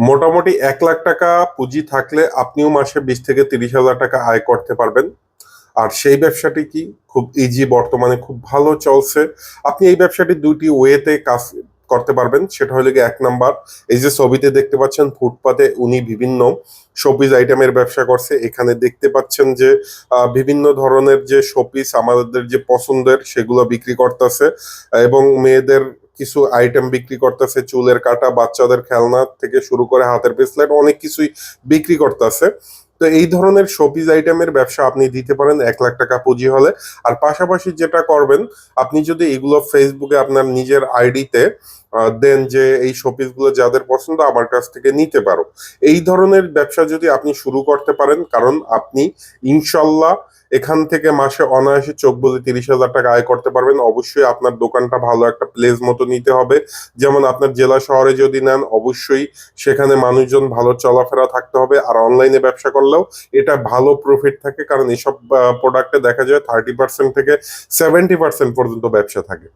মোটামুটি 1 লাখ টাকা পুঁজি থাকলে আপনিও মাসে 20 থেকে 30 হাজার টাকা আয় করতে পারবেন। আর সেই ব্যবসাটি কি খুব ইজি, বর্তমানে খুব ভালো চলছে। আপনি এই ব্যবসাটি দুইটি ওয়েতে কাজ করতে পারবেন। সেটা হলো গিয়ে, 1 নাম্বার, এই যে ছবিতে দেখতে পাচ্ছেন ফুটপাতে উনি বিভিন্ন শোপিস আইটেমের ব্যবসা করছে। এখানে দেখতে পাচ্ছেন যে বিভিন্ন ধরনের যে শোপিস আমাদের যে পছন্দের সেগুলো বিক্রি করতেছে, এবং মেয়েদের কিছু আইটেম বিক্রি করতেছে, চুলের কাটা, বাচ্চাদের খেলনা থেকে শুরু করে হাতের ব্রেসলেট, অনেক কিছুই বিক্রি করতেছে। তো এই ধরনের শোপিস আইটেমের ব্যবসা আপনি দিতে পারেন 1 লাখ টাকা পুঁজি হলে। আর পাশাপাশি যেটা করবেন, আপনি যদি এগুলো ফেসবুকে আপনার নিজের আইডিতে দেন যে এই শোপিস গুলো যাদের পছন্দ আমার কাছ থেকে নিতে পারো, এই ধরনের ব্যবসা যদি আপনি শুরু করতে পারেন, কারণ আপনি ইনশাল্লাহ এখান থেকে মাসে অনায়াসে চোখ বুজে 30 হাজার টাকা আয় করতে পারবেন। অবশ্যই আপনার দোকানটা ভালো একটা প্লেস মতো নিতে হবে। যেমন আপনার জেলা শহরে যদি নেন, অবশ্যই সেখানে মানুষজন ভালো চলাফেরা থাকতে হবে। আর অনলাইনে ব্যবসা করলেও এটা ভালো প্রফিট থাকে, কারণ এসব প্রোডাক্টে দেখা যায় 30% থেকে 70% পর্যন্ত ব্যবসা থাকে।